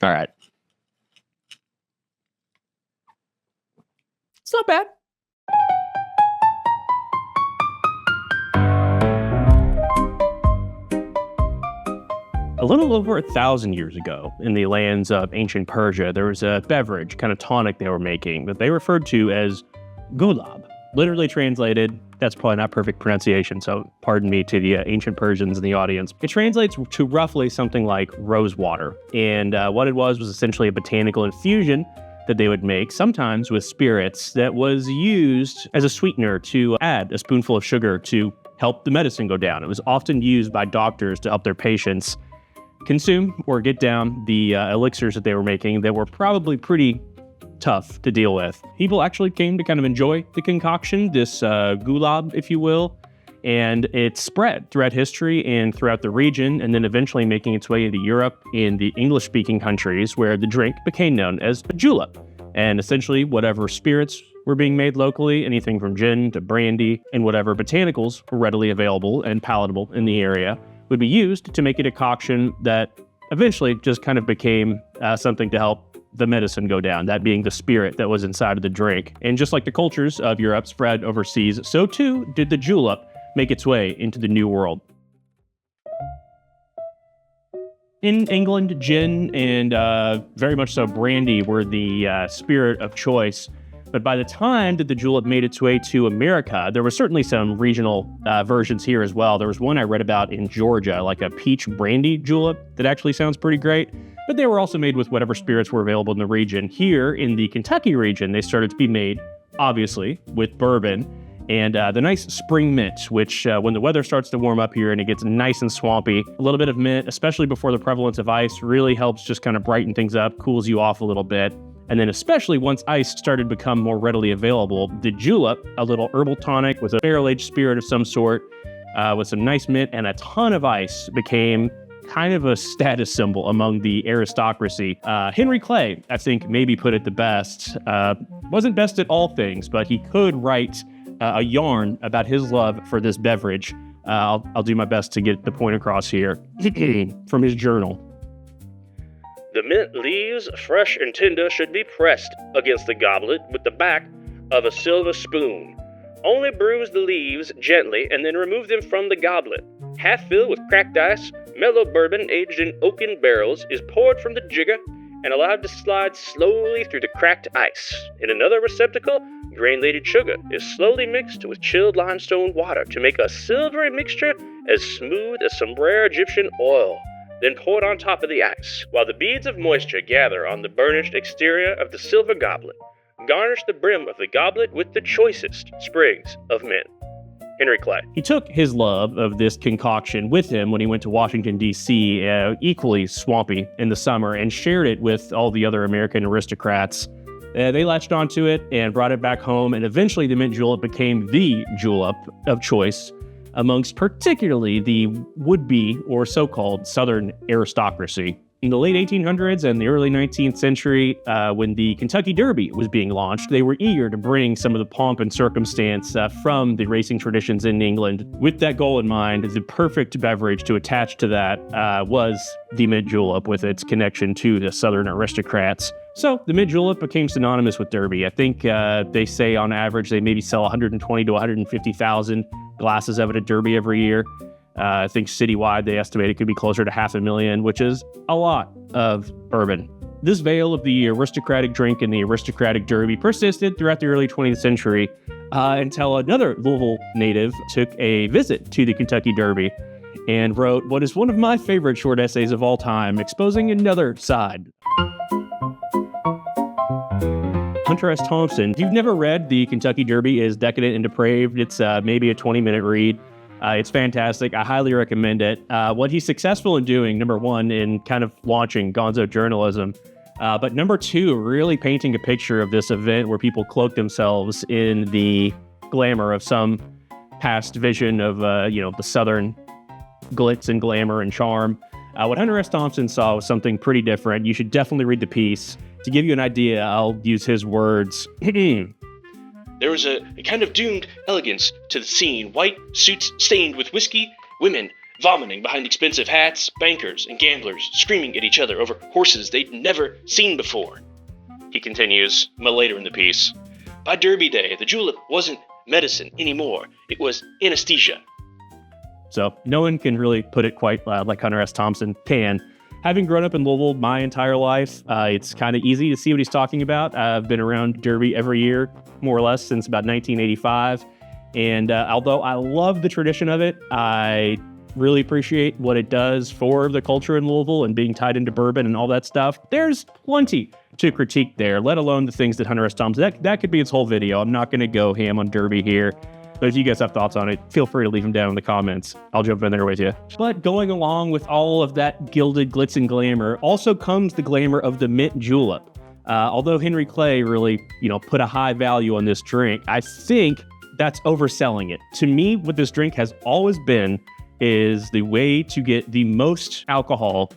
All right. It's not bad. A little over 1,000 years ago, in the lands of ancient Persia, there was a beverage, kind of tonic they were making, that they referred to as gulab. Literally translated, that's probably not perfect pronunciation, so pardon me to the ancient Persians in the audience. It translates to roughly something like rosewater. And what it was essentially a botanical infusion that they would make, sometimes with spirits, that was used as a sweetener to add a spoonful of sugar to help the medicine go down. It was often used by doctors to help their patients consume or get down the elixirs that they were making that were probably pretty tough to deal with. People actually came to kind of enjoy the concoction, this gulab, if you will, and it spread throughout history and throughout the region, and then eventually making its way into Europe in the English-speaking countries, where the drink became known as a julep. And essentially, whatever spirits were being made locally, anything from gin to brandy, and whatever botanicals were readily available and palatable in the area, would be used to make a decoction that eventually just kind of became something to help the medicine go down, that being the spirit that was inside of the drink. And just like the cultures of Europe spread overseas, so too did the julep make its way into the New World. In England, gin and very much so brandy were the spirit of choice. But by the time that the julep made its way to America, there was certainly some regional versions here as well. There was one I read about in Georgia, like a peach brandy julep that actually sounds pretty great. But they were also made with whatever spirits were available in the region. Here in the Kentucky region, they started to be made, obviously, with bourbon and the nice spring mint, which when the weather starts to warm up here and it gets nice and swampy, a little bit of mint, especially before the prevalence of ice, really helps just kind of brighten things up, cools you off a little bit. And then especially once ice started to become more readily available, the julep, a little herbal tonic with a barrel-aged spirit of some sort, with some nice mint and a ton of ice, became kind of a status symbol among the aristocracy. Henry Clay, I think, maybe put it the best. Wasn't best at all things, but he could write a yarn about his love for this beverage. I'll do my best to get the point across here from his journal. The mint leaves, fresh and tender, should be pressed against the goblet with the back of a silver spoon. Only bruise the leaves gently and then remove them from the goblet. Half filled with cracked ice, mellow bourbon aged in oaken barrels is poured from the jigger and allowed to slide slowly through the cracked ice. In another receptacle, granulated sugar is slowly mixed with chilled limestone water to make a silvery mixture as smooth as some rare Egyptian oil, then poured on top of the ice, while the beads of moisture gather on the burnished exterior of the silver goblet. Garnish the brim of the goblet with the choicest sprigs of mint. Henry Clay. He took his love of this concoction with him when he went to Washington, D.C., equally swampy in the summer, and shared it with all the other American aristocrats. They latched onto it and brought it back home, and eventually the mint julep became the julep of choice amongst particularly the would-be or so-called Southern aristocracy. In the late 1800s and the early 19th century, when the Kentucky Derby was being launched, they were eager to bring some of the pomp and circumstance from the racing traditions in England. With that goal in mind, the perfect beverage to attach to that was the mint julep, with its connection to the Southern aristocrats. So the mint julep became synonymous with Derby. I think they say on average they maybe sell 120 to 150,000 glasses of it at Derby every year. I think citywide they estimate it could be closer to 500,000, which is a lot of bourbon. This veil of the aristocratic drink and the aristocratic Derby persisted throughout the early 20th century until another Louisville native took a visit to the Kentucky Derby and wrote what is one of my favorite short essays of all time, exposing another side. Hunter S. Thompson. If you've never read The Kentucky Derby is Decadent and Depraved, it's maybe a 20-minute read. It's fantastic. I highly recommend it. What he's successful in doing, number one, in kind of launching Gonzo journalism, but number two, really painting a picture of this event where people cloak themselves in the glamour of some past vision of, the Southern glitz and glamour and charm. What Hunter S. Thompson saw was something pretty different. You should definitely read the piece. To give you an idea, I'll use his words. There was a kind of doomed elegance to the scene. White suits stained with whiskey, women vomiting behind expensive hats, bankers, and gamblers screaming at each other over horses they'd never seen before. He continues, later in the piece, by Derby Day, the julep wasn't medicine anymore. It was anesthesia. So no one can really put it quite like Hunter S. Thompson can. Having grown up in Louisville my entire life, it's kind of easy to see what he's talking about. I've been around Derby every year, more or less, since about 1985. And although I love the tradition of it, I really appreciate what it does for the culture in Louisville and being tied into bourbon and all that stuff. There's plenty to critique there, let alone the things that Hunter S. Thompson, that could be its whole video. I'm not going to go ham on Derby here. But if you guys have thoughts on it, feel free to leave them down in the comments. I'll jump in there with you. But going along with all of that gilded glitz and glamour also comes the glamour of the mint julep. Although Henry Clay really, put a high value on this drink, I think that's overselling it. To me, what this drink has always been is the way to get the most alcohol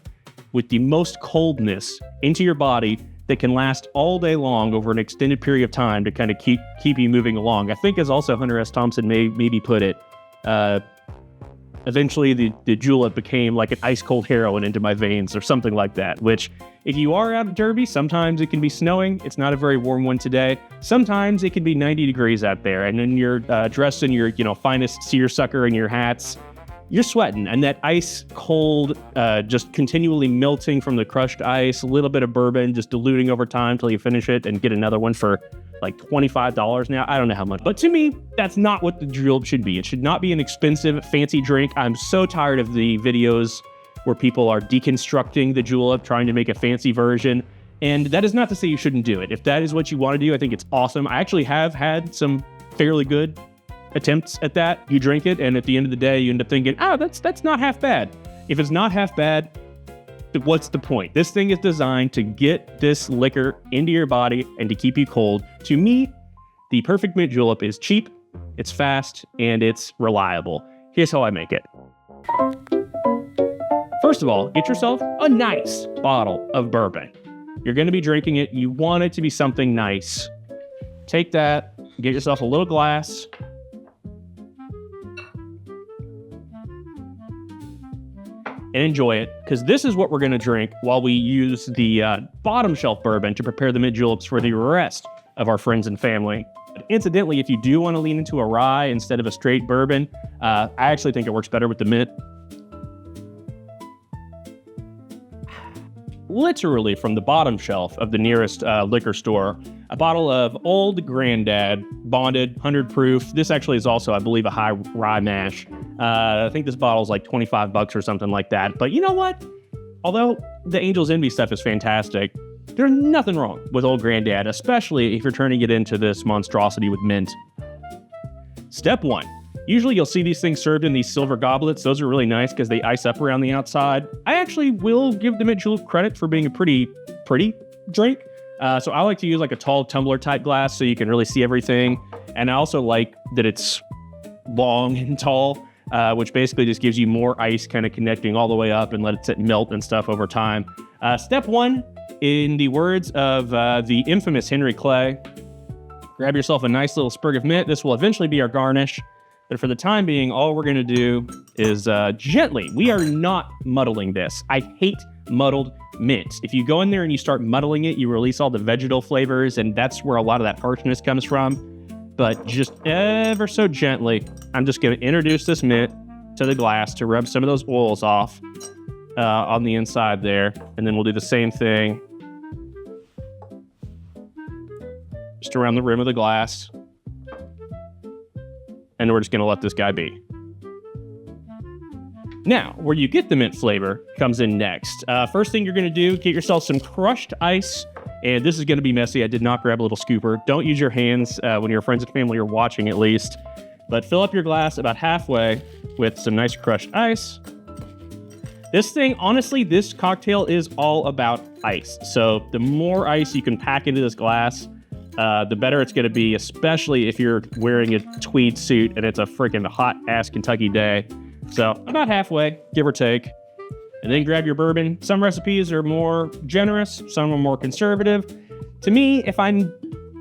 with the most coldness into your body that can last all day long over an extended period of time to kind of keep you moving along. I think, as also Hunter S. Thompson maybe put it, eventually the julep became like an ice cold heroin into my veins or something like that, which if you are out at Derby, sometimes it can be snowing. It's not a very warm one today. Sometimes it can be 90 degrees out there, and then you're dressed in your finest seersucker and your hats. You're sweating, and that ice cold, just continually melting from the crushed ice, a little bit of bourbon, just diluting over time until you finish it and get another one for like $25 now. I don't know how much, but to me, that's not what the julep should be. It should not be an expensive, fancy drink. I'm so tired of the videos where people are deconstructing the julep, trying to make a fancy version. And that is not to say you shouldn't do it. If that is what you want to do, I think it's awesome. I actually have had some fairly good attempts at that. You drink it, and at the end of the day, you end up thinking, that's not half bad. If it's not half bad, what's the point? This thing is designed to get this liquor into your body and to keep you cold. To me, the perfect mint julep is cheap, it's fast, and it's reliable. Here's how I make it. First of all, get yourself a nice bottle of bourbon. You're going to be drinking it. You want it to be something nice. Take that, get yourself a little glass, and enjoy it, because this is what we're going to drink while we use the bottom shelf bourbon to prepare the mint juleps for the rest of our friends and family. Incidentally, if you do want to lean into a rye instead of a straight bourbon, I actually think it works better with the mint. Literally from the bottom shelf of the nearest liquor store, a bottle of Old Grandad, bonded, 100 proof. This actually is also, I believe, a high rye mash. I think this bottle is like $25 or something like that. But you know what? Although the Angel's Envy stuff is fantastic, there's nothing wrong with Old Grandad, especially if you're turning it into this monstrosity with mint. Step 1. Usually you'll see these things served in these silver goblets. Those are really nice because they ice up around the outside. I actually will give the mint julep credit for being a pretty drink. So I like to use like a tall tumbler type glass so you can really see everything. And I also like that it's long and tall, which basically just gives you more ice kind of connecting all the way up and let it melt and stuff over time. Step 1, in the words of the infamous Henry Clay, grab yourself a nice little sprig of mint. This will eventually be our garnish. But for the time being, all we're going to do is gently, we are not muddling this. I hate muddled mint. If you go in there and you start muddling it, you release all the vegetal flavors, and that's where a lot of that harshness comes from. But just ever so gently, I'm just going to introduce this mint to the glass to rub some of those oils off on the inside there. And then we'll do the same thing just around the rim of the glass. And we're just going to let this guy be. Now, where you get the mint flavor comes in next. First thing you're going to do, get yourself some crushed ice. And this is going to be messy. I did not grab a little scooper. Don't use your hands when your friends and family are watching, at least. But fill up your glass about halfway with some nice crushed ice. This thing, honestly, this cocktail is all about ice. So the more ice you can pack into this glass, the better it's going to be, especially if you're wearing a tweed suit and it's a freaking hot-ass Kentucky day. So about halfway, give or take. And then grab your bourbon. Some recipes are more generous, some are more conservative. To me, if I'm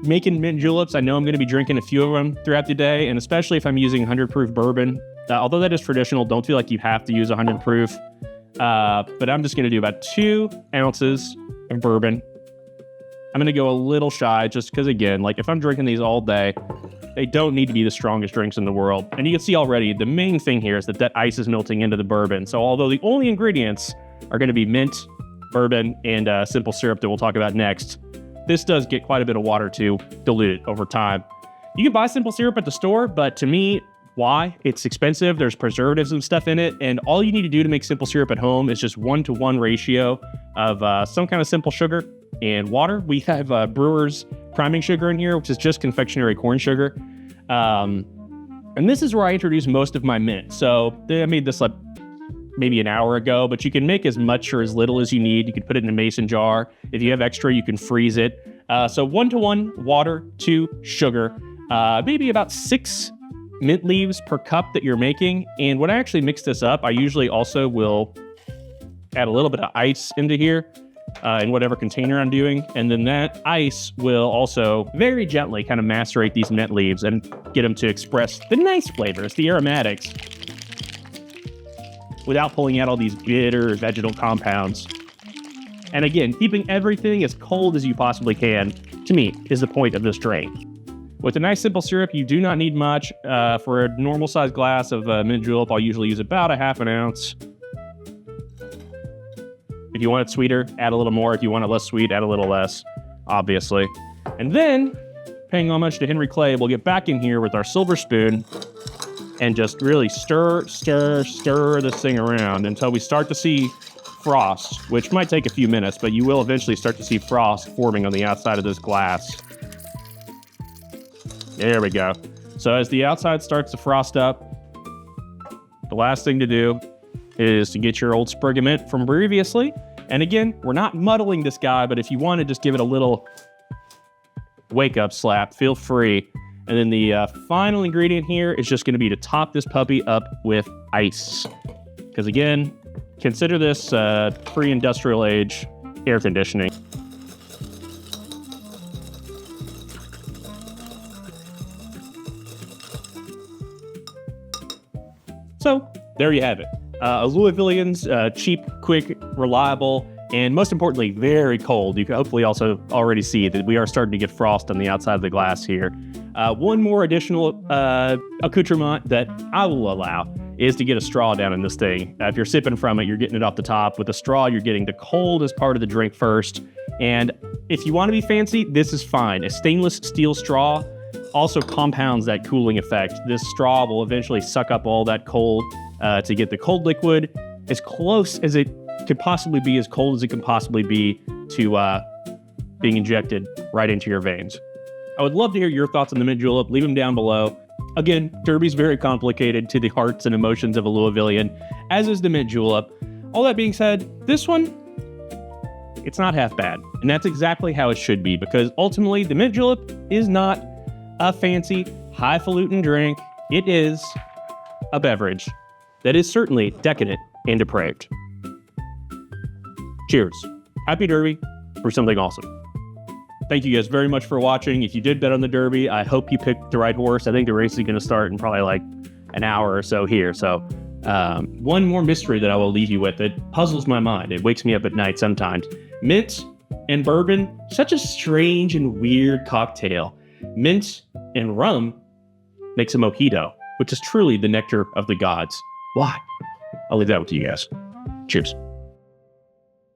making mint juleps, I know I'm going to be drinking a few of them throughout the day, and especially if I'm using 100 proof bourbon, Although that is traditional, don't feel like you have to use 100 proof. But I'm just going to do about 2 ounces of bourbon. I'm going to go a little shy just because, again, like if I'm drinking these all day, they don't need to be the strongest drinks in the world. And you can see already, the main thing here is that ice is melting into the bourbon. So although the only ingredients are going to be mint, bourbon, and simple syrup that we'll talk about next, this does get quite a bit of water to dilute it over time. You can buy simple syrup at the store, but to me, why? It's expensive. There's preservatives and stuff in it. And all you need to do to make simple syrup at home is just 1-to-1 ratio of some kind of simple sugar and water. We have brewer's priming sugar in here, which is just confectionery corn sugar. And this is where I introduce most of my mint. So I made this like maybe an hour ago, but you can make as much or as little as you need. You can put it in a mason jar. If you have extra, you can freeze it. So 1-to-1 water to sugar, maybe about 6 mint leaves per cup that you're making. And when I actually mix this up, I usually also will add a little bit of ice into here in whatever container I'm doing. And then that ice will also very gently kind of macerate these mint leaves and get them to express the nice flavors, the aromatics, without pulling out all these bitter vegetal compounds. And again, keeping everything as cold as you possibly can, to me, is the point of this drink. With a nice simple syrup, you do not need much. For a normal sized glass of mint julep, I'll usually use about a half an ounce. If you want it sweeter, add a little more. If you want it less sweet, add a little less, obviously. And then, paying homage to Henry Clay, we'll get back in here with our silver spoon and just really stir this thing around until we start to see frost, which might take a few minutes, but you will eventually start to see frost forming on the outside of this glass. There we go. So as the outside starts to frost up, the last thing to do is to get your old sprig of mint from previously. And again, we're not muddling this guy, but if you want to just give it a little wake-up slap, feel free. And then the final ingredient here is just going to be to top this puppy up with ice. Because again, consider this pre-industrial age air conditioning. So there you have it. A Louisvillian's cheap, quick, reliable, and most importantly, very cold. You can hopefully also already see that we are starting to get frost on the outside of the glass here. One more additional accoutrement that I will allow is to get a straw down in this thing. If you're sipping from it, you're getting it off the top. With a straw, you're getting the coldest part of the drink first. And if you want to be fancy, this is fine. A stainless steel straw also compounds that cooling effect. This straw will eventually suck up all that cold to get the cold liquid as close as it could possibly be, as cold as it can possibly be, to being injected right into your veins. I would love to hear your thoughts on the mint julep. Leave them down below. Again, Derby's very complicated to the hearts and emotions of a Louisvillian, as is the mint julep. All that being said, this one, it's not half bad. And that's exactly how it should be, because ultimately the mint julep is not a fancy, highfalutin drink. It is a beverage that is certainly decadent and depraved. Cheers. Happy Derby for something awesome. Thank you guys very much for watching. If you did bet on the Derby, I hope you picked the right horse. I think the race is going to start in probably like an hour or so here. So one more mystery that I will leave you with. It puzzles my mind. It wakes me up at night sometimes. Mint and bourbon, such a strange and weird cocktail. Mint and rum makes a mojito, which is truly the nectar of the gods. Why? I'll leave that with you guys. Cheers.